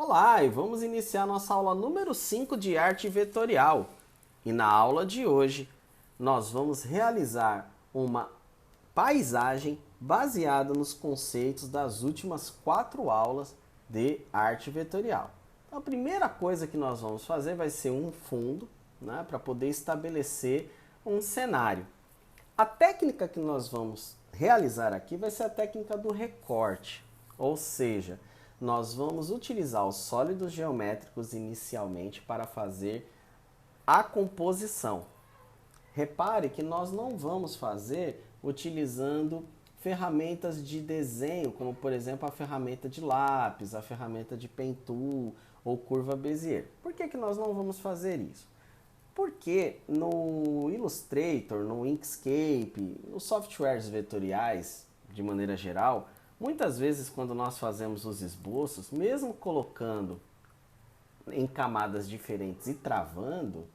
Olá, e vamos iniciar nossa aula número 5 de arte vetorial. E na aula de hoje, nós vamos realizar uma paisagem baseada nos conceitos das últimas 4 aulas de arte vetorial. Então, a primeira coisa que nós vamos fazer vai ser um fundo, né, para poder estabelecer um cenário. A técnica que nós vamos realizar aqui vai ser a técnica do recorte, ou seja, nós vamos utilizar os sólidos geométricos inicialmente para fazer a composição. Repare que nós não vamos fazer utilizando ferramentas de desenho, como por exemplo a ferramenta de lápis, a ferramenta de pen tool ou curva Bezier. Por que nós não vamos fazer isso? Porque no Illustrator, no Inkscape, nos softwares vetoriais, de maneira geral, muitas vezes quando nós fazemos os esboços, mesmo colocando em camadas diferentes e travando,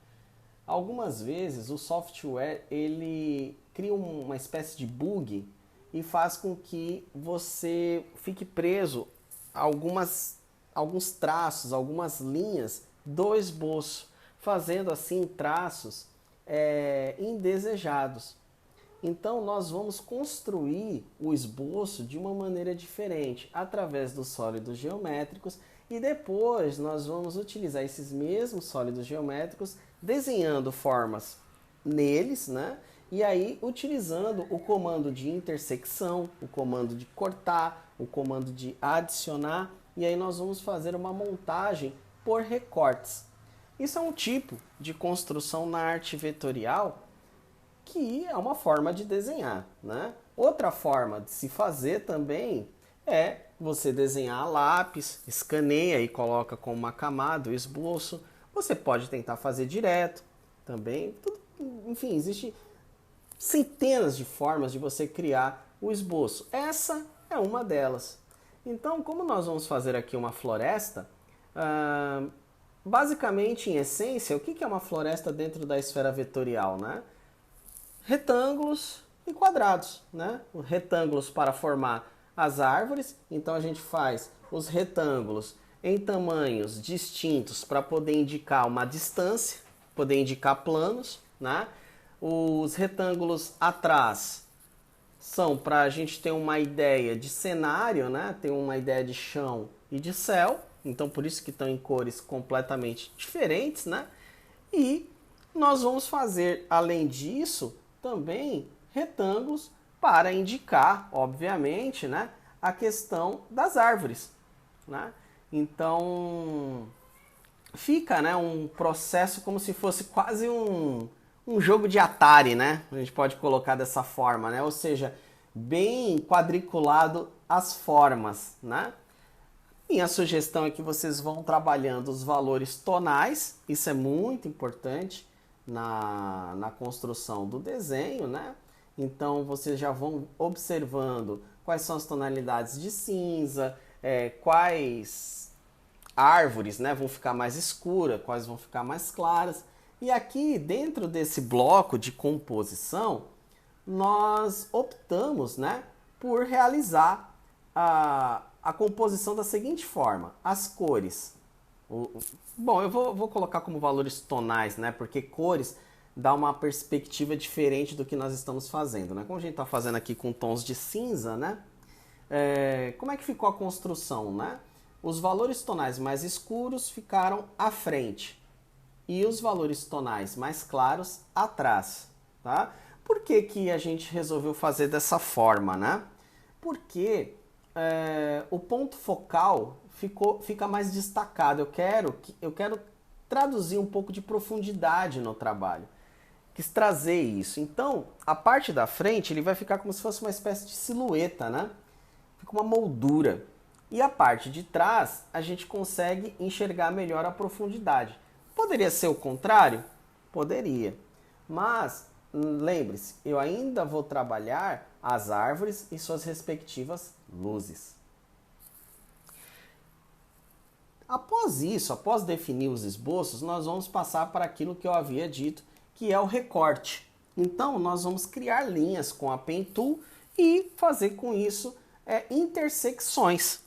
algumas vezes o software ele cria uma espécie de bug e faz com que você fique preso a alguns traços, algumas linhas do esboço, fazendo assim traços indesejados. Então nós vamos construir o esboço de uma maneira diferente, através dos sólidos geométricos, e depois nós vamos utilizar esses mesmos sólidos geométricos desenhando formas neles, né? E aí utilizando o comando de intersecção, o comando de cortar, o comando de adicionar, e aí nós vamos fazer uma montagem por recortes. Isso é um tipo de construção na arte vetorial que é uma forma de desenhar, né? Outra forma de se fazer também é você desenhar a lápis, escaneia e coloca com uma camada o esboço. Você pode tentar fazer direto também. Enfim, existem centenas de formas de você criar o esboço. Essa é uma delas. Então, como nós vamos fazer aqui uma floresta, basicamente, em essência, o que é uma floresta dentro da esfera vetorial, né? Retângulos e quadrados, né? Retângulos para formar as árvores, então a gente faz os retângulos em tamanhos distintos para poder indicar uma distância, poder indicar planos, né? Os retângulos atrás são para a gente ter uma ideia de cenário, né? Ter uma ideia de chão e de céu, então por isso que estão em cores completamente diferentes, né? E nós vamos fazer, além disso, também retângulos para indicar, obviamente, né, a questão das árvores, né? Então, fica, né, um processo como se fosse quase um jogo de Atari, né? A gente pode colocar dessa forma, né? Ou seja, bem quadriculado as formas, né? Minha sugestão é que vocês vão trabalhando os valores tonais, isso é muito importante na construção do desenho, né? Então vocês já vão observando quais são as tonalidades de cinza, quais árvores, né, vão ficar mais escuras, quais vão ficar mais claras. E aqui dentro desse bloco de composição, nós optamos, né, por realizar a composição da seguinte forma: as cores. Bom, eu vou colocar como valores tonais, né? Porque cores dá uma perspectiva diferente do que nós estamos fazendo, né? Como a gente está fazendo aqui com tons de cinza, né? Como é que ficou a construção, né? Os valores tonais mais escuros ficaram à frente e os valores tonais mais claros atrás, tá? Por que que a gente resolveu fazer dessa forma, né? Porque o ponto focal fica mais destacado. Eu quero traduzir um pouco de profundidade no trabalho. Quis trazer isso. Então, a parte da frente ele vai ficar como se fosse uma espécie de silhueta, né? Fica uma moldura. E a parte de trás a gente consegue enxergar melhor a profundidade. Poderia ser o contrário? Poderia. Mas, lembre-se, eu ainda vou trabalhar as árvores e suas respectivas luzes. Após isso, após definir os esboços, nós vamos passar para aquilo que eu havia dito, que é o recorte. Então, nós vamos criar linhas com a Pen Tool e fazer com isso intersecções,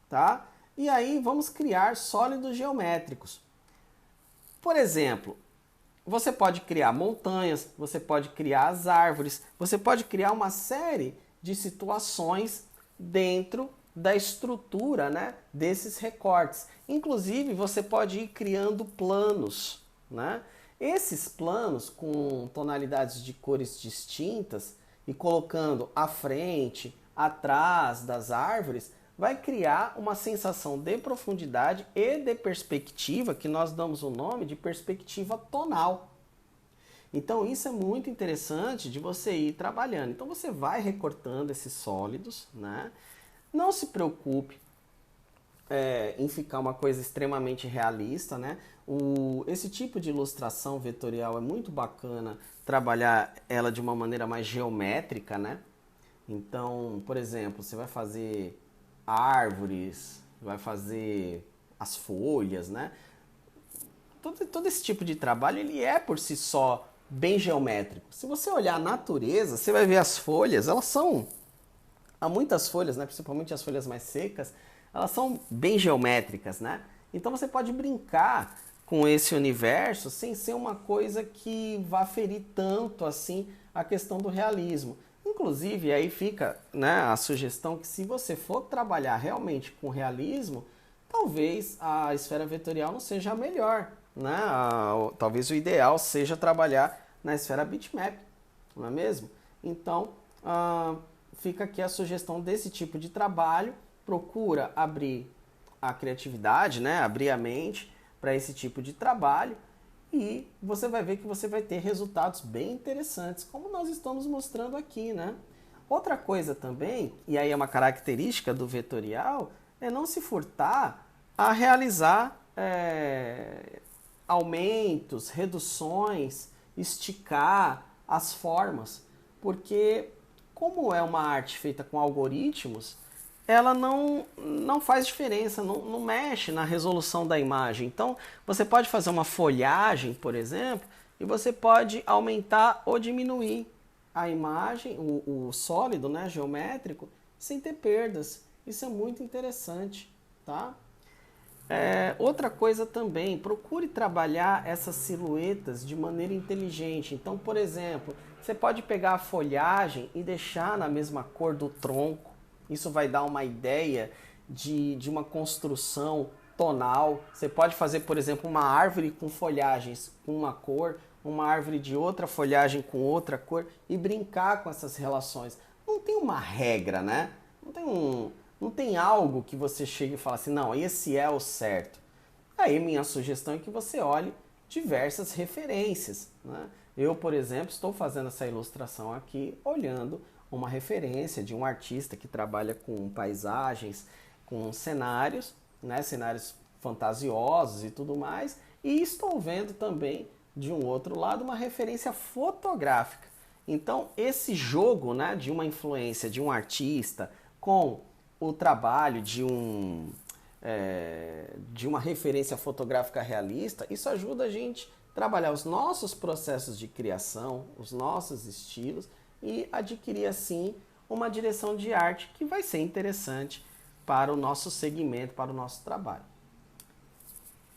tá? E aí vamos criar sólidos geométricos. Por exemplo, você pode criar montanhas, você pode criar as árvores, você pode criar uma série de situações dentro da estrutura, né, desses recortes. Inclusive, você pode ir criando planos, né? Esses planos com tonalidades de cores distintas e colocando à frente, atrás das árvores, vai criar uma sensação de profundidade e de perspectiva, que nós damos o nome de perspectiva tonal. Então isso é muito interessante de você ir trabalhando. Então você vai recortando esses sólidos, né? Não se preocupe em ficar uma coisa extremamente realista, né? Esse tipo de ilustração vetorial é muito bacana trabalhar ela de uma maneira mais geométrica, né? Então, por exemplo, você vai fazer árvores, vai fazer as folhas, né? Todo esse tipo de trabalho, ele é por si só bem geométrico. Se você olhar a natureza, você vai ver as folhas, elas são... Há muitas folhas, né? Principalmente as folhas mais secas, elas são bem geométricas, né? Então você pode brincar com esse universo sem ser uma coisa que vá ferir tanto assim a questão do realismo. Inclusive, aí fica, né, a sugestão que se você for trabalhar realmente com realismo, talvez a esfera vetorial não seja a melhor, né? Talvez o ideal seja trabalhar na esfera bitmap, não é mesmo? Então, fica aqui a sugestão desse tipo de trabalho. Procura abrir a criatividade, né? Abrir a mente para esse tipo de trabalho e você vai ver que você vai ter resultados bem interessantes, como nós estamos mostrando aqui, né? Outra coisa também, e aí é uma característica do vetorial, é não se furtar a realizar aumentos, reduções, esticar as formas, porque como é uma arte feita com algoritmos, ela não faz diferença, não mexe na resolução da imagem. Então, você pode fazer uma folhagem, por exemplo, e você pode aumentar ou diminuir a imagem, o sólido, né, geométrico, sem ter perdas. Isso é muito interessante, tá? Outra coisa também, procure trabalhar essas silhuetas de maneira inteligente. Então, por exemplo, você pode pegar a folhagem e deixar na mesma cor do tronco. Isso vai dar uma ideia de uma construção tonal. Você pode fazer, por exemplo, uma árvore com folhagens com uma cor, uma árvore de outra folhagem com outra cor e brincar com essas relações. Não tem uma regra, né? Não tem algo que você chegue e fale assim, não, esse é o certo. Aí minha sugestão é que você olhe diversas referências, né? Eu, por exemplo, estou fazendo essa ilustração aqui olhando uma referência de um artista que trabalha com paisagens, com cenários, né, cenários fantasiosos e tudo mais, e estou vendo também, de um outro lado, uma referência fotográfica. Então, esse jogo, né, de uma influência de um artista com o trabalho de uma referência fotográfica realista, isso ajuda a gente a trabalhar os nossos processos de criação, os nossos estilos, e adquirir assim uma direção de arte que vai ser interessante para o nosso segmento, para o nosso trabalho.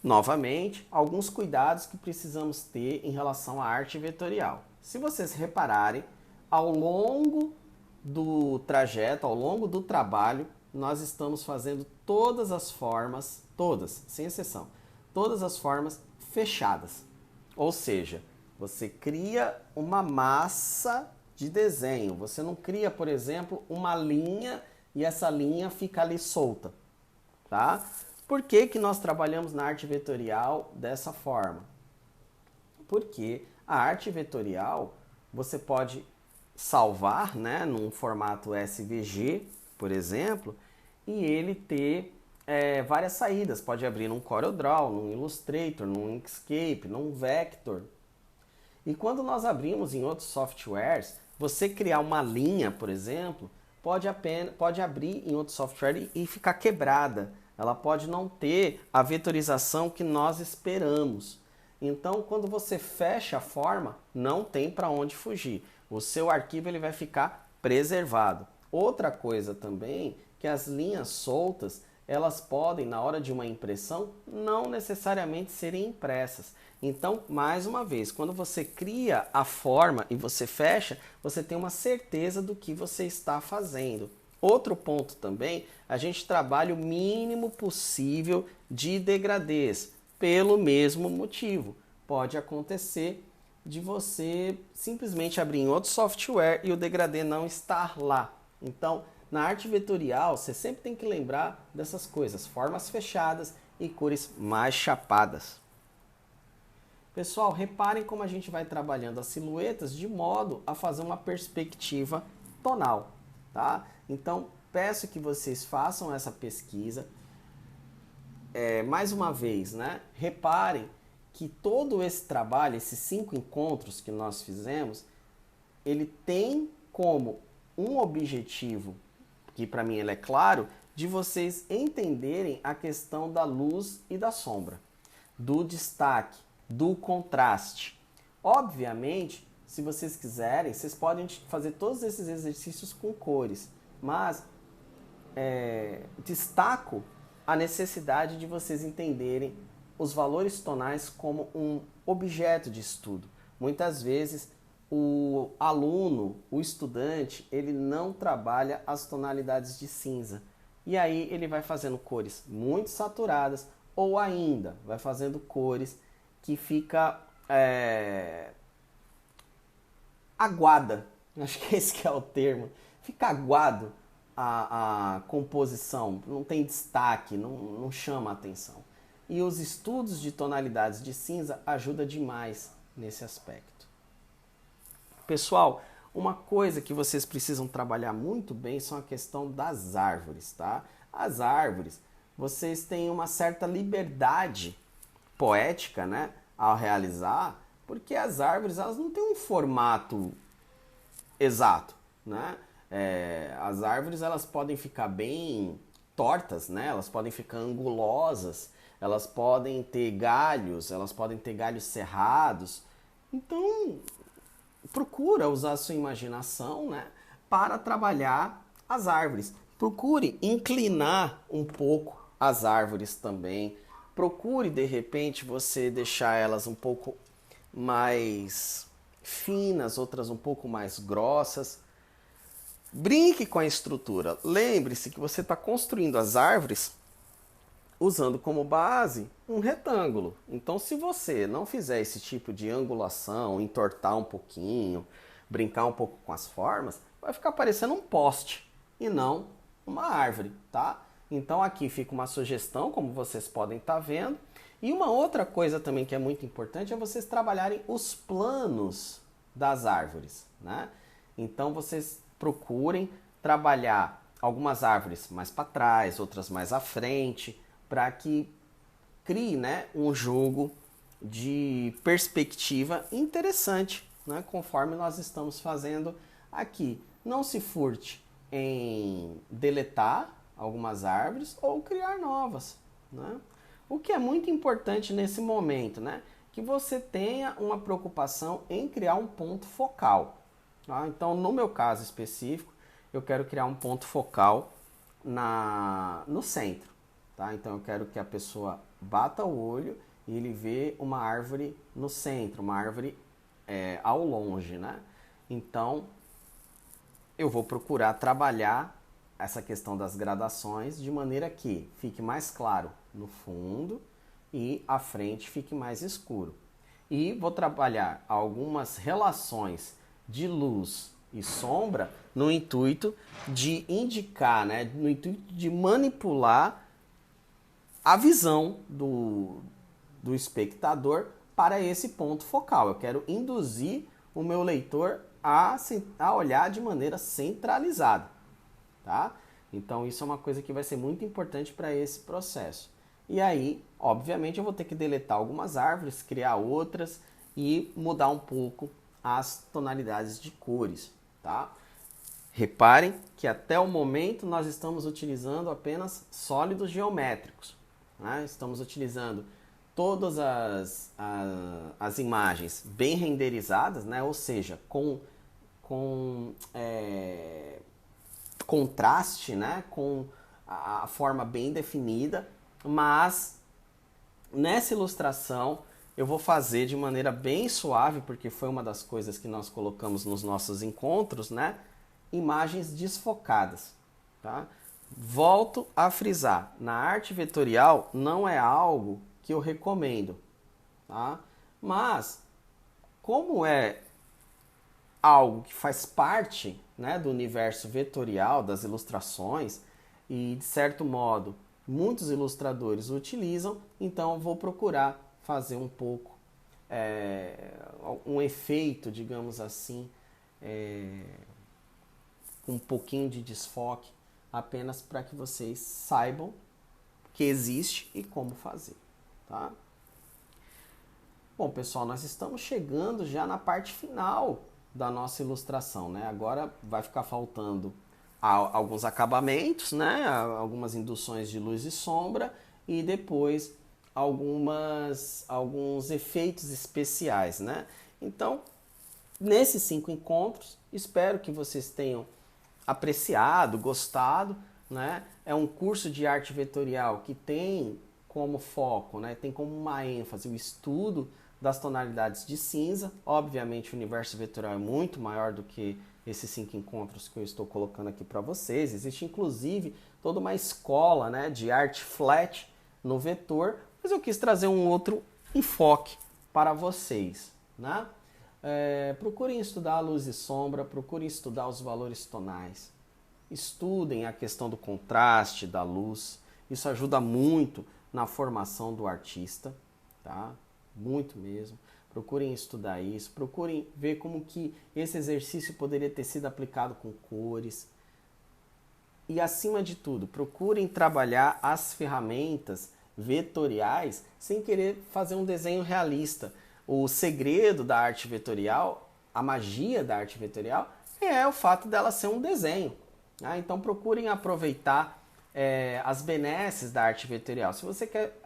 Novamente, alguns cuidados que precisamos ter em relação à arte vetorial. Se vocês repararem, ao longo do trajeto, ao longo do trabalho, nós estamos fazendo todas as formas, todas, sem exceção, todas as formas fechadas. Ou seja, você cria uma massa de desenho. Você não cria, por exemplo, uma linha e essa linha fica ali solta, tá? Por que que nós trabalhamos na arte vetorial dessa forma? Porque a arte vetorial você pode salvar, né, num formato SVG, por exemplo, e ele ter várias saídas. Pode abrir num CorelDRAW, num Illustrator, num Inkscape, num Vector. E quando nós abrimos em outros softwares, você criar uma linha, por exemplo, pode abrir em outro software e ficar quebrada. Ela pode não ter a vetorização que nós esperamos. Então, quando você fecha a forma, não tem para onde fugir. O seu arquivo ele vai ficar preservado. Outra coisa também, que as linhas soltas, elas podem, na hora de uma impressão, não necessariamente serem impressas. Então, mais uma vez, quando você cria a forma e você fecha, você tem uma certeza do que você está fazendo. Outro ponto também, a gente trabalha o mínimo possível de degradês, pelo mesmo motivo. Pode acontecer de você simplesmente abrir em outro software e o degradê não estar lá. Então, na arte vetorial, você sempre tem que lembrar dessas coisas, formas fechadas e cores mais chapadas. Pessoal, reparem como a gente vai trabalhando as silhuetas de modo a fazer uma perspectiva tonal, tá? Então, peço que vocês façam essa pesquisa. Mais uma vez, né? Reparem que todo esse trabalho, esses 5 encontros que nós fizemos, ele tem como um objetivo, que para mim ele é claro, de vocês entenderem a questão da luz e da sombra, do destaque, do contraste. Obviamente, se vocês quiserem, vocês podem fazer todos esses exercícios com cores, mas destaco a necessidade de vocês entenderem os valores tonais como um objeto de estudo. Muitas vezes o aluno, o estudante, ele não trabalha as tonalidades de cinza. E aí ele vai fazendo cores muito saturadas ou ainda vai fazendo cores que fica aguada. Acho que esse que é o termo. Fica aguado a composição, não tem destaque, não chama a atenção. E os estudos de tonalidades de cinza ajudam demais nesse aspecto. Pessoal, uma coisa que vocês precisam trabalhar muito bem são a questão das árvores, tá? As árvores, vocês têm uma certa liberdade poética, né, ao realizar, porque as árvores elas não têm um formato exato, né? As árvores elas podem ficar bem tortas, né? Elas podem ficar angulosas, elas podem ter galhos, elas podem ter galhos cerrados. Então, procura usar a sua imaginação, né, para trabalhar as árvores. Procure inclinar um pouco as árvores também. Procure, de repente, você deixar elas um pouco mais finas, outras um pouco mais grossas. Brinque com a estrutura. Lembre-se que você está construindo as árvores usando como base um retângulo. Então, se você não fizer esse tipo de angulação, entortar um pouquinho, brincar um pouco com as formas, vai ficar parecendo um poste e não uma árvore, tá? Então, aqui fica uma sugestão, como vocês podem estar vendo. E uma outra coisa também que é muito importante é vocês trabalharem os planos das árvores, né? Então, vocês procurem trabalhar algumas árvores mais para trás, outras mais à frente, para que crie, né, um jogo de perspectiva interessante, né, conforme nós estamos fazendo aqui. Não se furte em deletar algumas árvores ou criar novas, né? O que é muito importante nesse momento, né, que você tenha uma preocupação em criar um ponto focal. Tá? Então, no meu caso específico, eu quero criar um ponto focal no centro. Tá? Então eu quero que a pessoa bata o olho e ele vê uma árvore no centro, uma árvore ao longe, né? Então eu vou procurar trabalhar essa questão das gradações de maneira que fique mais claro no fundo e à frente fique mais escuro. E vou trabalhar algumas relações de luz e sombra no intuito de indicar, né? No intuito de manipular a visão do espectador para esse ponto focal. Eu quero induzir o meu leitor a olhar de maneira centralizada, tá? Então isso é uma coisa que vai ser muito importante para esse processo. E aí, obviamente, eu vou ter que deletar algumas árvores, criar outras e mudar um pouco as tonalidades de cores, tá? Reparem que até o momento nós estamos utilizando apenas sólidos geométricos. Né? Estamos utilizando todas as imagens bem renderizadas, né? Ou seja, com contraste, né? Com a forma bem definida, mas nessa ilustração eu vou fazer de maneira bem suave, porque foi uma das coisas que nós colocamos nos nossos encontros, né? Imagens desfocadas, tá? Volto a frisar, na arte vetorial não é algo que eu recomendo, tá? Mas, como é algo que faz parte, né, do universo vetorial, das ilustrações, e de certo modo muitos ilustradores utilizam, então eu vou procurar fazer um pouco, um efeito, digamos assim, com um pouquinho de desfoque, apenas para que vocês saibam que existe e como fazer, tá? Bom, pessoal, nós estamos chegando já na parte final da nossa ilustração, né? Agora vai ficar faltando alguns acabamentos, né? Algumas induções de luz e sombra e depois alguns efeitos especiais, né? Então, nesses 5 encontros, espero que vocês tenham apreciado, gostado, né? É um curso de arte vetorial que tem como foco, né? Tem como uma ênfase o estudo das tonalidades de cinza. Obviamente o universo vetorial é muito maior do que esses 5 encontros que eu estou colocando aqui para vocês. Existe inclusive toda uma escola, né, de arte flat no vetor, mas eu quis trazer um outro enfoque para vocês, né? Procurem estudar a luz e sombra, procurem estudar os valores tonais, estudem a questão do contraste, da luz. Isso ajuda muito na formação do artista, tá? Muito mesmo. Procurem estudar isso, procurem ver como que esse exercício poderia ter sido aplicado com cores. E acima de tudo, procurem trabalhar as ferramentas vetoriais sem querer fazer um desenho realista. O segredo da arte vetorial, a magia da arte vetorial, é o fato dela ser um desenho. Tá? Então procurem aproveitar as benesses da arte vetorial. Se você quer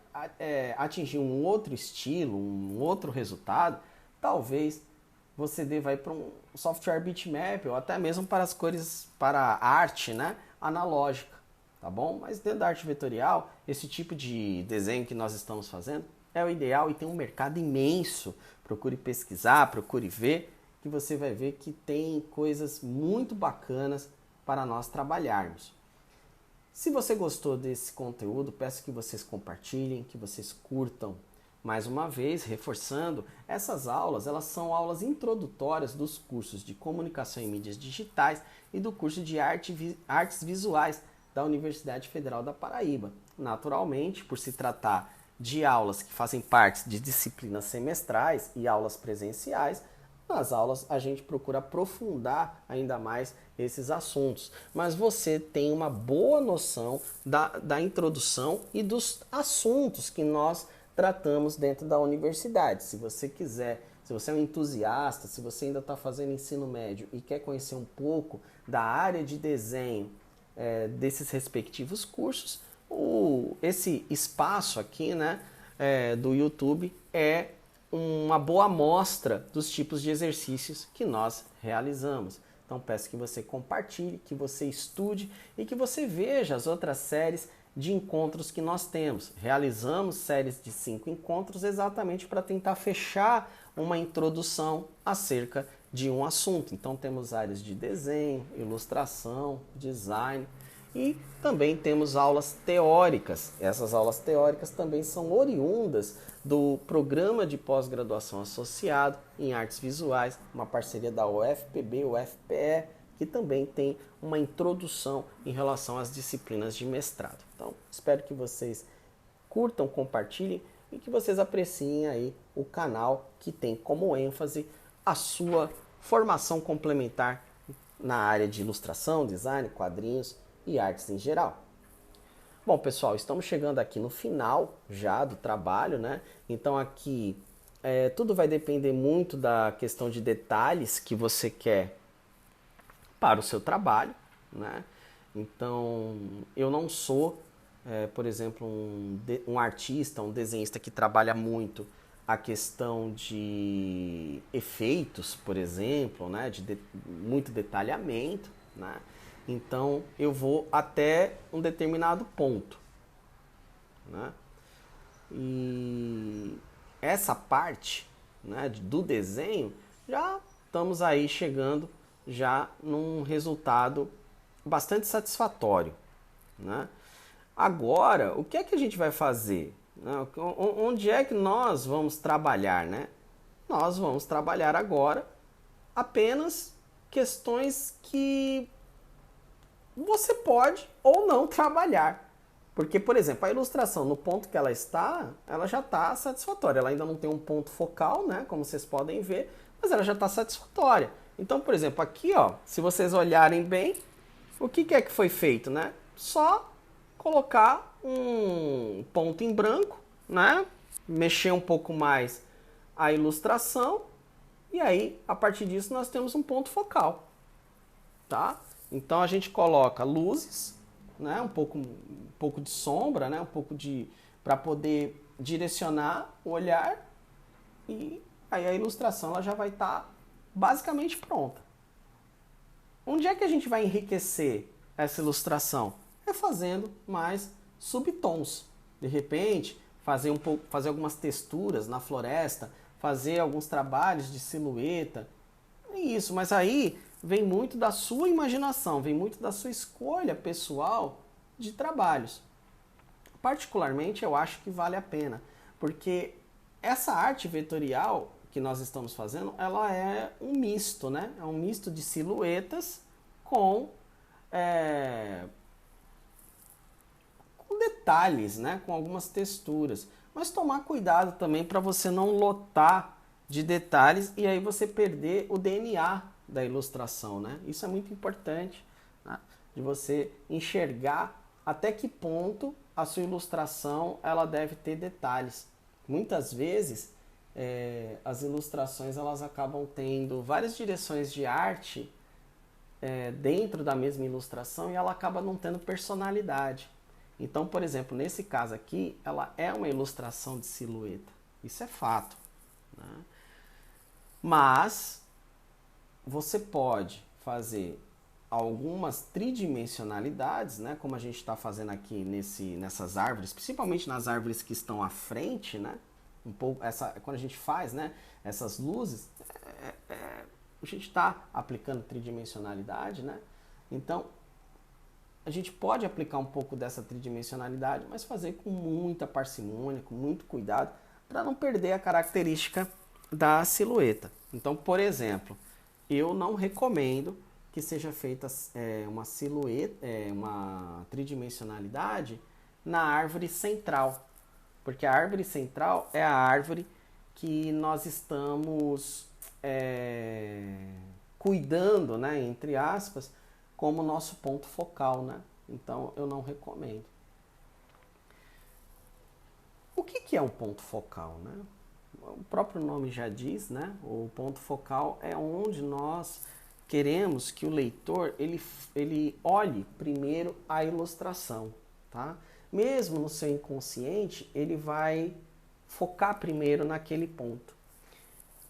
atingir um outro estilo, um outro resultado, talvez você deva ir para um software bitmap ou até mesmo para as cores, para a arte, né, analógica, tá bom? Mas dentro da arte vetorial, esse tipo de desenho que nós estamos fazendo é o ideal e tem um mercado imenso. Procure pesquisar, procure ver, que você vai ver que tem coisas muito bacanas para nós trabalharmos. Se você gostou desse conteúdo, peço que vocês compartilhem, que vocês curtam. Mais uma vez, reforçando, essas aulas, elas são aulas introdutórias dos cursos de Comunicação e Mídias Digitais e do curso de Artes Visuais da Universidade Federal da Paraíba. Naturalmente, por se tratar de aulas que fazem parte de disciplinas semestrais e aulas presenciais, nas aulas a gente procura aprofundar ainda mais esses assuntos, mas você tem uma boa noção da introdução e dos assuntos que nós tratamos dentro da universidade. Se você quiser, se você é um entusiasta, se você ainda está fazendo ensino médio e quer conhecer um pouco da área de desenho desses respectivos cursos, esse espaço aqui, né, do YouTube é uma boa amostra dos tipos de exercícios que nós realizamos. Então peço que você compartilhe, que você estude e que você veja as outras séries de encontros que nós temos. Realizamos séries de 5 encontros exatamente para tentar fechar uma introdução acerca de um assunto. Então temos áreas de desenho, ilustração, design e também temos aulas teóricas. Essas aulas teóricas também são oriundas do Programa de Pós-Graduação Associado em Artes Visuais, uma parceria da UFPB, UFPE, que também tem uma introdução em relação às disciplinas de mestrado. Então, espero que vocês curtam, compartilhem e que vocês apreciem aí o canal que tem como ênfase a sua formação complementar na área de ilustração, design, quadrinhos e artes em geral. Bom, pessoal, estamos chegando aqui no final já do trabalho, né? Então aqui tudo vai depender muito da questão de detalhes que você quer para o seu trabalho, né? Então eu não sou, por exemplo, um artista, um desenhista que trabalha muito a questão de efeitos, por exemplo, né? De muito detalhamento, né? Então eu vou até um determinado ponto, né? E essa parte, né, do desenho, já estamos aí chegando já num resultado bastante satisfatório, né? Agora, o que é que a gente vai fazer? Onde é que nós vamos trabalhar, né? Nós vamos trabalhar agora apenas questões que você pode ou não trabalhar. Porque, por exemplo, a ilustração, no ponto que ela já está satisfatória. Ela ainda não tem um ponto focal, né? Como vocês podem ver, mas ela já está satisfatória. Então, por exemplo, aqui, ó, se vocês olharem bem, o que é que foi feito, né? Só colocar um ponto em branco, né? Mexer um pouco mais a ilustração e aí, a partir disso, nós temos um ponto focal, tá? Então a gente coloca luzes, né? Um pouco de sombra, né? Um pouco de para poder direcionar o olhar e aí a ilustração ela já vai estar basicamente pronta. Onde é que a gente vai enriquecer essa ilustração? É fazendo mais subtons. De repente, fazer algumas texturas na floresta, fazer alguns trabalhos de silhueta. É isso, mas aí vem muito da sua imaginação, vem muito da sua escolha pessoal de trabalhos. Particularmente, eu acho que vale a pena, porque essa arte vetorial que nós estamos fazendo, ela é um misto, né? É um misto de silhuetas com, com detalhes, né? Com algumas texturas. Mas tomar cuidado também para você não lotar de detalhes e aí você perder o DNA da ilustração, né? Isso é muito importante, né? De você enxergar até que ponto a sua ilustração ela deve ter detalhes. Muitas vezes as ilustrações elas acabam tendo várias direções de arte dentro da mesma ilustração e ela acaba não tendo personalidade. Então, por exemplo, nesse caso aqui, ela é uma ilustração de silhueta. Isso é fato, né? Mas você pode fazer algumas tridimensionalidades, né? Como a gente está fazendo aqui nessas árvores, principalmente nas árvores que estão à frente, né? Um pouco quando a gente faz, né? Essas luzes, a gente está aplicando tridimensionalidade, né? Então a gente pode aplicar um pouco dessa tridimensionalidade, mas fazer com muita parcimônia, com muito cuidado, para não perder a característica da silhueta. Então, por exemplo, eu não recomendo que seja feita uma silhueta, uma tridimensionalidade na árvore central, porque a árvore central é a árvore que nós estamos cuidando, né, entre aspas, como nosso ponto focal, né? Então eu não recomendo. O que é um ponto focal, né? O próprio nome já diz, né? O ponto focal é onde nós queremos que o leitor ele olhe primeiro a ilustração, tá? Mesmo no seu inconsciente, ele vai focar primeiro naquele ponto.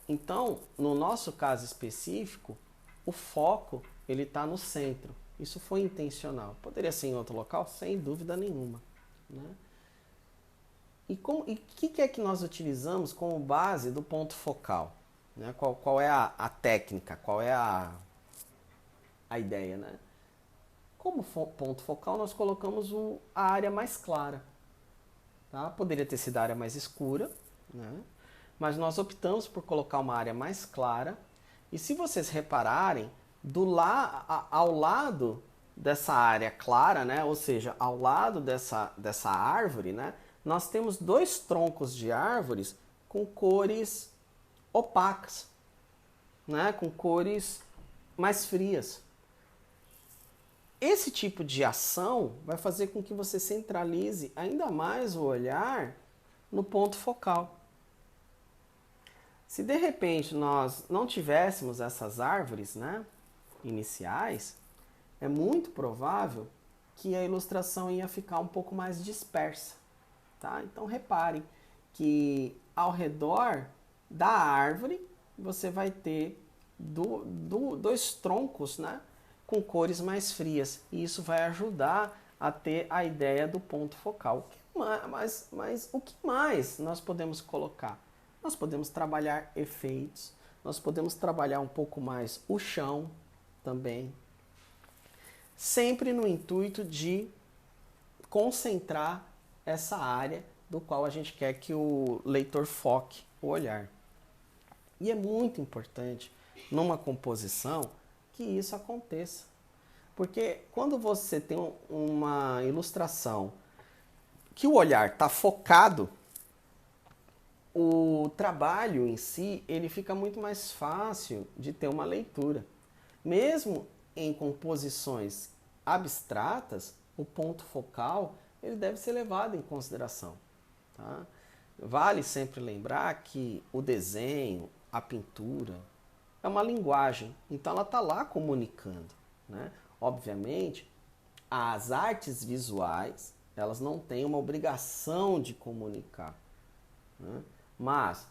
Então, no nosso caso específico, o foco ele está no centro. Isso foi intencional. Poderia ser em outro local? Sem dúvida nenhuma, né? E o que é que nós utilizamos como base do ponto focal? Né? Qual é a técnica? Qual é a ideia? Né? Como ponto focal, nós colocamos a área mais clara. Tá? Poderia ter sido a área mais escura, né? Mas nós optamos por colocar uma área mais clara. E se vocês repararem, ao lado dessa área clara, né? Ou seja, ao lado dessa árvore, né? Nós temos dois troncos de árvores com cores opacas, né? Com cores mais frias. Esse tipo de ação vai fazer com que você centralize ainda mais o olhar no ponto focal. Se de repente nós não tivéssemos essas árvores, né, iniciais, é muito provável que a ilustração ia ficar um pouco mais dispersa. Tá? Então reparem que ao redor da árvore você vai ter dois troncos, né, com cores mais frias. E isso vai ajudar a ter a ideia do ponto focal. Mas o que mais nós podemos colocar? Nós podemos trabalhar efeitos, nós podemos trabalhar um pouco mais o chão também, sempre no intuito de concentrar essa área do qual a gente quer que o leitor foque o olhar. E é muito importante numa composição que isso aconteça. Porque quando você tem uma ilustração que o olhar está focado, o trabalho em si ele fica muito mais fácil de ter uma leitura. Mesmo em composições abstratas, o ponto focal ele deve ser levado em consideração. Tá? Vale sempre lembrar que o desenho, a pintura, é uma linguagem, então ela está lá comunicando. Né? Obviamente, as artes visuais elas não têm uma obrigação de comunicar. Né? Mas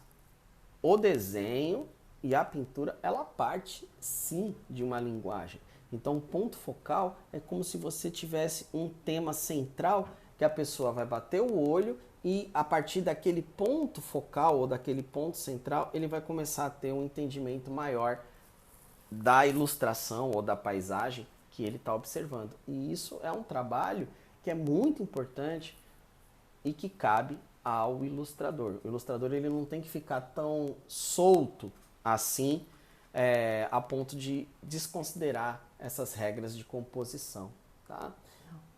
o desenho e a pintura, ela parte sim de uma linguagem. Então, o ponto focal é como se você tivesse um tema central que a pessoa vai bater o olho e a partir daquele ponto focal ou daquele ponto central, ele vai começar a ter um entendimento maior da ilustração ou da paisagem que ele está observando. E isso é um trabalho que é muito importante e que cabe ao ilustrador. O ilustrador ele não tem que ficar tão solto assim a ponto de desconsiderar essas regras de composição. Tá?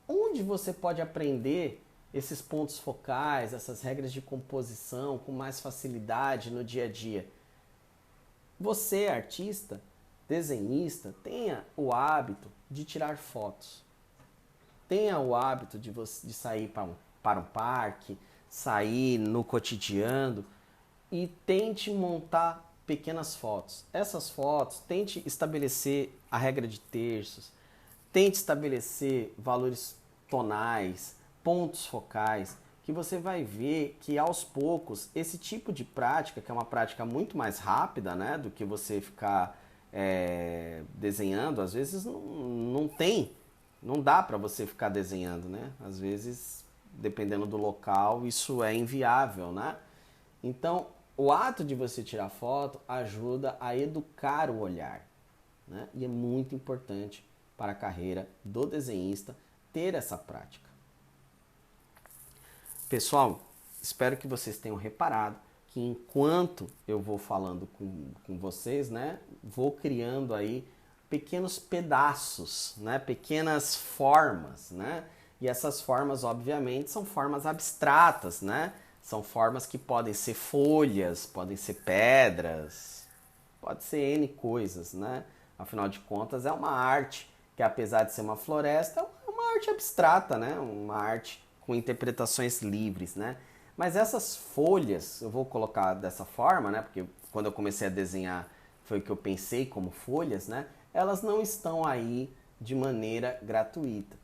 Onde você pode aprender esses pontos focais, essas regras de composição com mais facilidade no dia a dia? Você, artista, desenhista, tenha o hábito de tirar fotos. Tenha o hábito de sair para um parque, sair no cotidiano e tente montar pequenas fotos. Essas fotos, tente estabelecer a regra de terços, tente estabelecer valores tonais, pontos focais, que você vai ver que aos poucos esse tipo de prática, que é uma prática muito mais rápida, né, do que você ficar desenhando, às vezes não dá para você ficar desenhando, né? Às vezes, dependendo do local, isso é inviável, né? Então, o ato de você tirar foto ajuda a educar o olhar, né? E é muito importante para a carreira do desenhista ter essa prática. Pessoal, espero que vocês tenham reparado que enquanto eu vou falando com vocês, né, vou criando aí pequenos pedaços, né, pequenas formas, né? E essas formas, obviamente, são formas abstratas, né? São formas que podem ser folhas, podem ser pedras, pode ser N coisas, né? Afinal de contas, é uma arte que, apesar de ser uma floresta, é uma arte abstrata, né? Uma arte com interpretações livres, né? Mas essas folhas, eu vou colocar dessa forma, né? Porque quando eu comecei a desenhar foi o que eu pensei como folhas, né? Elas não estão aí de maneira gratuita.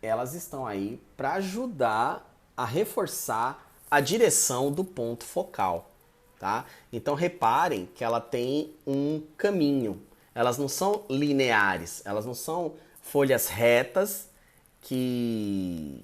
Elas estão aí para ajudar a reforçar a direção do ponto focal, tá? Então reparem que ela tem um caminho. Elas não são lineares, elas não são folhas retas que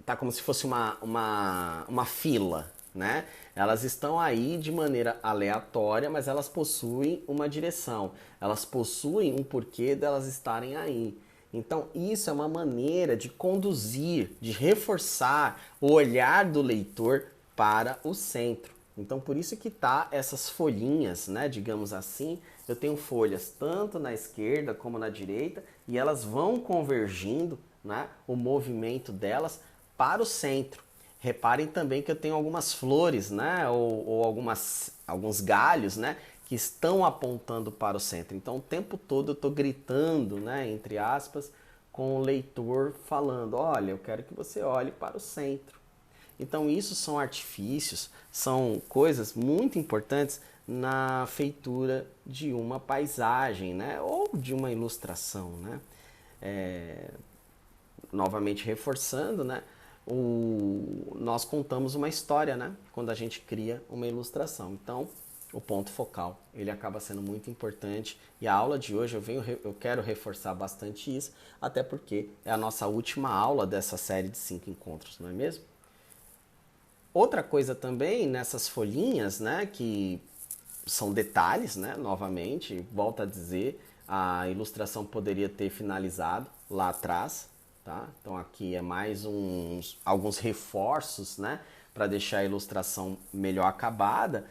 tá como se fosse uma fila, né? Elas estão aí de maneira aleatória, mas elas possuem uma direção. Elas possuem um porquê delas estarem aí. Então, isso é uma maneira de conduzir, de reforçar o olhar do leitor para o centro. Então, por isso que tá essas folhinhas, né? Digamos assim, eu tenho folhas tanto na esquerda como na direita e elas vão convergindo, né? O movimento delas para o centro. Reparem também que eu tenho algumas flores, né? Ou alguns galhos, né? Que estão apontando para o centro. Então, o tempo todo eu estou gritando, né? Entre aspas, com o leitor falando, olha, eu quero que você olhe para o centro. Então, isso são artifícios, são coisas muito importantes na feitura de uma paisagem, né? Ou de uma ilustração, né? Novamente reforçando, né? Nós contamos uma história, né? Quando a gente cria uma ilustração. Então, o ponto focal. Ele acaba sendo muito importante e a aula de hoje eu quero reforçar bastante isso, até porque é a nossa última aula dessa série de 5 encontros, não é mesmo? Outra coisa também nessas folhinhas, né, que são detalhes, né, novamente, volto a dizer, a ilustração poderia ter finalizado lá atrás, tá? Então aqui é mais alguns reforços, né, para deixar a ilustração melhor acabada.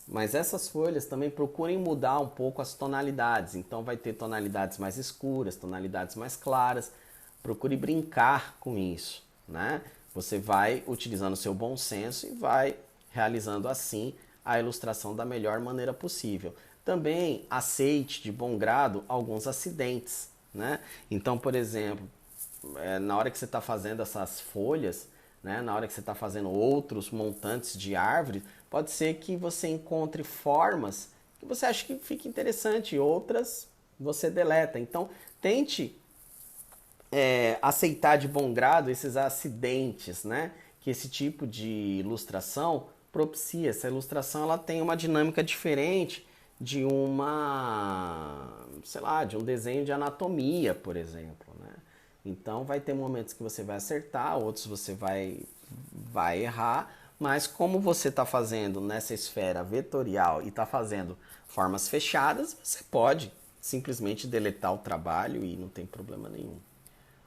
Mas essas folhas também procurem mudar um pouco as tonalidades. Então vai ter tonalidades mais escuras, tonalidades mais claras. Procure brincar com isso, né? Você vai utilizando o seu bom senso e vai realizando assim a ilustração da melhor maneira possível. Também aceite de bom grado alguns acidentes, né? Então, por exemplo, na hora que você está fazendo essas folhas, né, na hora que você está fazendo outros montantes de árvore, pode ser que você encontre formas que você acha que fica interessante e outras você deleta. Então, tente aceitar de bom grado esses acidentes, né, que esse tipo de ilustração propicia. Essa ilustração ela tem uma dinâmica diferente de sei lá, de um desenho de anatomia, por exemplo, né? Então vai ter momentos que você vai acertar, outros você vai errar, mas como você está fazendo nessa esfera vetorial e está fazendo formas fechadas, você pode simplesmente deletar o trabalho e não tem problema nenhum.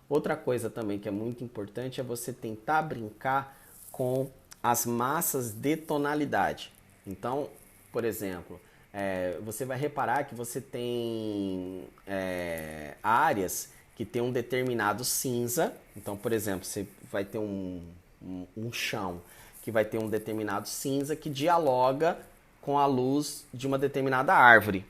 Outra coisa também que é muito importante é você tentar brincar com as massas de tonalidade. Então, por exemplo, você vai reparar que você tem áreas que tem um determinado cinza. Então, por exemplo, você vai ter um chão que vai ter um determinado cinza que dialoga com a luz de uma determinada árvore.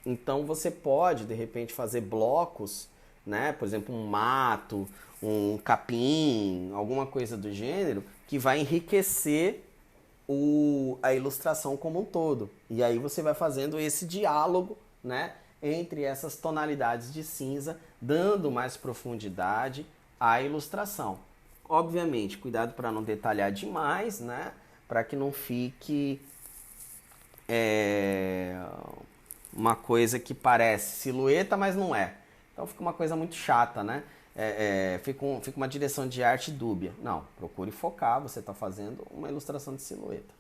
Então, você pode, de repente, fazer blocos, né? Por exemplo, um mato, um capim, alguma coisa do gênero, que vai enriquecer a ilustração como um todo. E aí você vai fazendo esse diálogo, né, entre essas tonalidades de cinza, dando mais profundidade à ilustração. Obviamente, cuidado para não detalhar demais, né, para que não fique uma coisa que parece silhueta, mas não é. Então fica uma coisa muito chata, né? Fica uma direção de arte dúbia. Não, procure focar, você está fazendo uma ilustração de silhueta.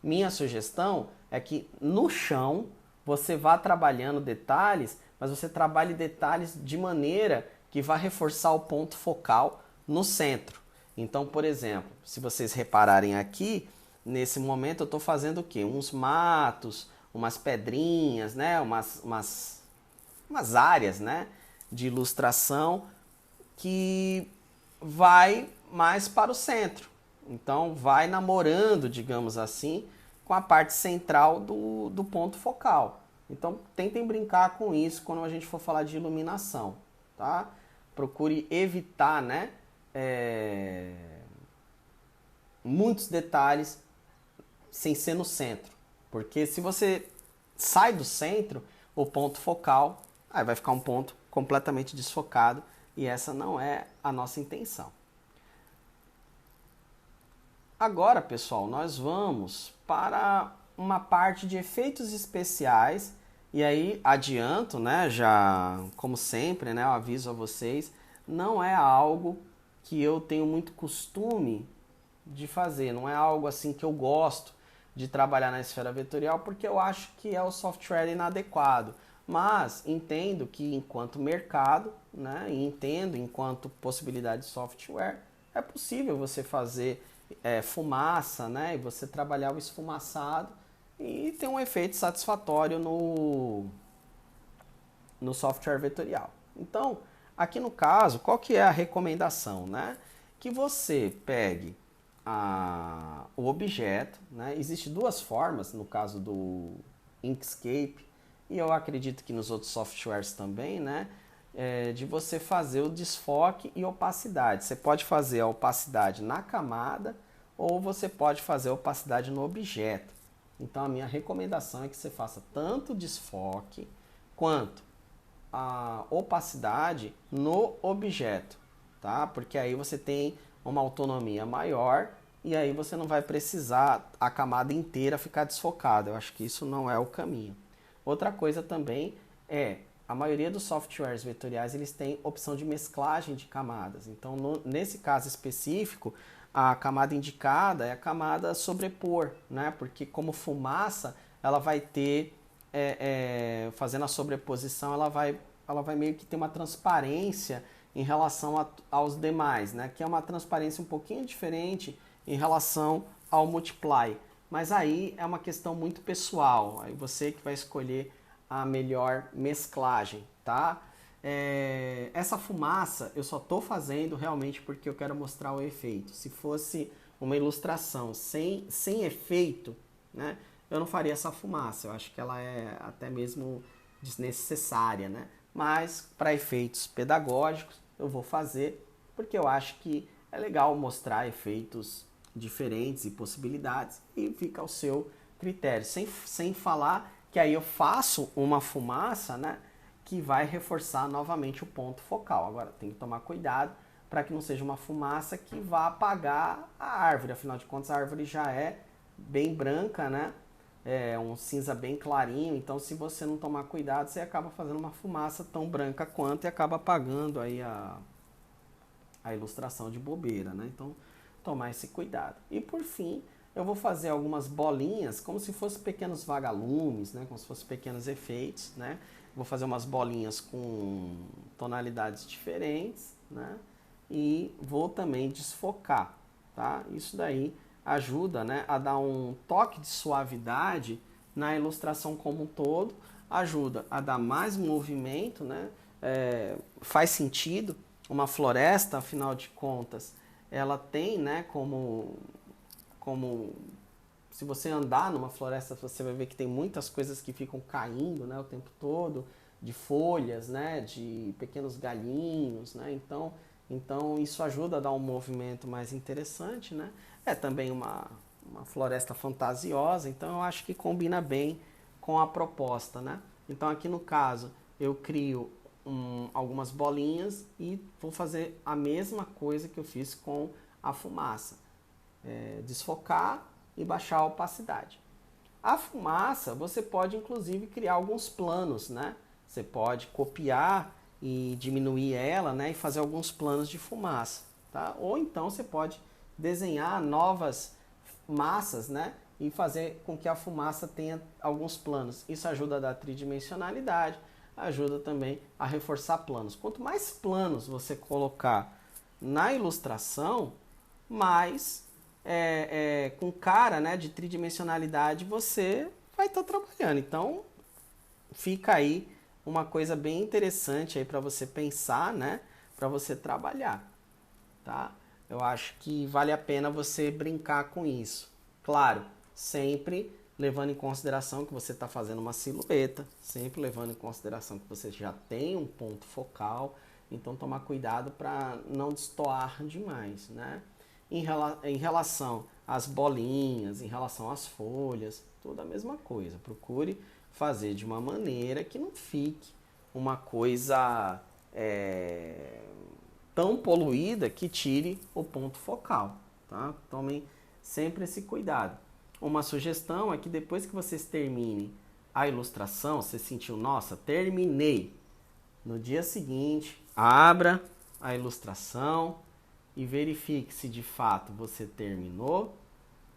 Minha sugestão é que no chão você vá trabalhando detalhes, mas você trabalhe detalhes de maneira que vá reforçar o ponto focal no centro. Então, por exemplo, se vocês repararem aqui, nesse momento eu estou fazendo o quê? Uns matos, umas pedrinhas, né? umas áreas, né, de ilustração que vai mais para o centro. Então vai namorando, digamos assim, com a parte central do ponto focal. Então tentem brincar com isso quando a gente for falar de iluminação, tá? Procure evitar, né, muitos detalhes sem ser no centro. Porque se você sai do centro, o ponto focal aí vai ficar um ponto completamente desfocado e essa não é a nossa intenção. Agora, pessoal, nós vamos para uma parte de efeitos especiais e aí adianto, né, já como sempre, né, eu aviso a vocês, não é algo que eu tenho muito costume de fazer, não é algo assim que eu gosto de trabalhar na esfera vetorial porque eu acho que é o software inadequado. Mas entendo que enquanto mercado, né, e entendo enquanto possibilidade de software, é possível você fazer fumaça, né, e você trabalhar o esfumaçado e ter um efeito satisfatório no software vetorial. Então, aqui no caso, qual que é a recomendação? Né? Que você pegue o objeto, né? Existem duas formas, no caso do Inkscape, e eu acredito que nos outros softwares também, né, de você fazer o desfoque e opacidade. Você pode fazer a opacidade na camada ou você pode fazer a opacidade no objeto. Então a minha recomendação é que você faça tanto o desfoque quanto a opacidade no objeto, tá? Porque aí você tem uma autonomia maior e aí você não vai precisar a camada inteira ficar desfocada. Eu acho que isso não é o caminho. Outra coisa também é, a maioria dos softwares vetoriais eles têm opção de mesclagem de camadas. Então, nesse caso específico, a camada indicada é a camada sobrepor, né? Porque como fumaça, ela vai ter, fazendo a sobreposição, ela vai meio que ter uma transparência em relação aos demais, né? Que é uma transparência um pouquinho diferente em relação ao multiply. Mas aí é uma questão muito pessoal, aí você que vai escolher a melhor mesclagem, tá? Essa fumaça eu só estou fazendo realmente porque eu quero mostrar o efeito. Se fosse uma ilustração sem efeito, né, eu não faria essa fumaça. Eu acho que ela é até mesmo desnecessária, né? Mas para efeitos pedagógicos eu vou fazer porque eu acho que é legal mostrar efeitos diferentes e possibilidades e fica ao seu critério. Sem falar que aí eu faço uma fumaça, né, que vai reforçar novamente o ponto focal. Agora tem que tomar cuidado para que não seja uma fumaça que vá apagar a árvore. Afinal de contas, a árvore já é bem branca, né? É um cinza bem clarinho. Então, se você não tomar cuidado, você acaba fazendo uma fumaça tão branca quanto e acaba apagando aí a ilustração de bobeira, né? Então, tomar esse cuidado. E por fim, eu vou fazer algumas bolinhas, como se fossem pequenos vagalumes, né? Como se fossem pequenos efeitos, né? Vou fazer umas bolinhas com tonalidades diferentes, né? E vou também desfocar, tá? Isso daí ajuda, né, a dar um toque de suavidade na ilustração como um todo, ajuda a dar mais movimento, né? Faz sentido. Uma floresta, afinal de contas, ela tem, né, como se você andar numa floresta, você vai ver que tem muitas coisas que ficam caindo, né, o tempo todo, de folhas, né, de pequenos galhinhos, né? Então isso ajuda a dar um movimento mais interessante, né? É também uma floresta fantasiosa, então eu acho que combina bem com a proposta, né? Então aqui no caso eu crio algumas bolinhas e vou fazer a mesma coisa que eu fiz com a fumaça. Desfocar e baixar a opacidade. A fumaça, você pode inclusive criar alguns planos, né? Você pode copiar e diminuir ela, né? E fazer alguns planos de fumaça, tá? Ou então você pode desenhar novas massas, né? E fazer com que a fumaça tenha alguns planos. Isso ajuda a dar tridimensionalidade, ajuda também a reforçar planos. Quanto mais planos você colocar na ilustração, mais com cara, né, de tridimensionalidade você vai estar trabalhando. Então fica aí uma coisa bem interessante aí para você pensar, né, para você trabalhar, tá? Eu acho que vale a pena você brincar com isso. Claro, sempre levando em consideração que você está fazendo uma silhueta, sempre levando em consideração que você já tem um ponto focal, então tomar cuidado para não destoar demais, né? Em relação às bolinhas, em relação às folhas, tudo a mesma coisa. Procure fazer de uma maneira que não fique uma coisa tão poluída que tire o ponto focal, tá? Tomem sempre esse cuidado. Uma sugestão é que depois que vocês terminem a ilustração, você sentiu, nossa, terminei. No dia seguinte, abra a ilustração e verifique se de fato você terminou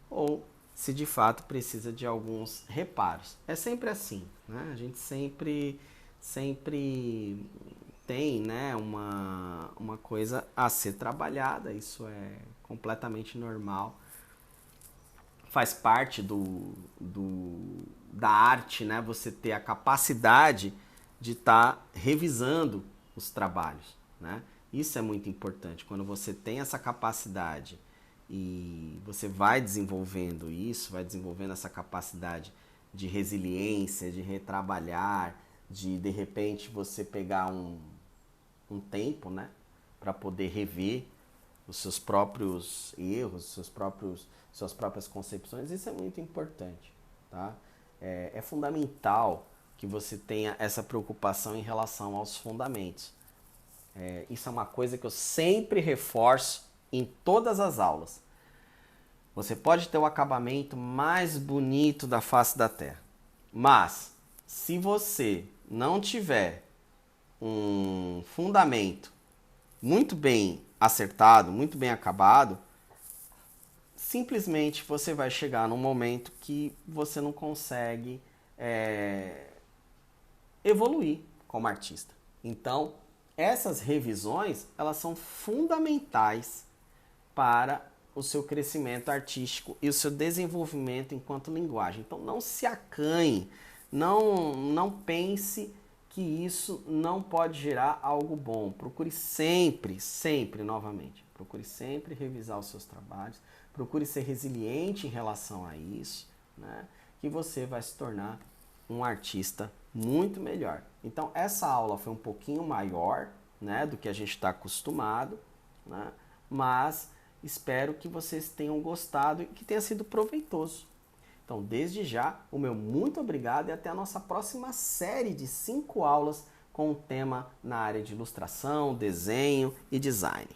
ou se de fato precisa de alguns reparos. É sempre assim, né? A gente sempre tem, né, uma coisa a ser trabalhada, isso é completamente normal. Faz parte da arte, né? Você ter a capacidade de estar revisando os trabalhos, né? Isso é muito importante. Quando você tem essa capacidade e você vai desenvolvendo isso, vai desenvolvendo essa capacidade de resiliência, de retrabalhar, de repente você pegar um tempo, né, para poder rever os seus próprios erros, suas próprias concepções, isso é muito importante, tá? É fundamental que você tenha essa preocupação em relação aos fundamentos. Isso é uma coisa que eu sempre reforço em todas as aulas. Você pode ter o acabamento mais bonito da face da Terra, mas se você não tiver um fundamento muito bem acertado, muito bem acabado, simplesmente você vai chegar num momento que você não consegue evoluir como artista. Então, essas revisões, elas são fundamentais para o seu crescimento artístico e o seu desenvolvimento enquanto linguagem. Então, não se acanhe, não pense que isso não pode gerar algo bom. Procure sempre, novamente, procure sempre revisar os seus trabalhos, procure ser resiliente em relação a isso, né? Que você vai se tornar um artista muito melhor. Então, essa aula foi um pouquinho maior, né, do que a gente está acostumado, né? Mas espero que vocês tenham gostado e que tenha sido proveitoso. Então, desde já, o meu muito obrigado e até a nossa próxima série de 5 aulas com o tema na área de ilustração, desenho e design.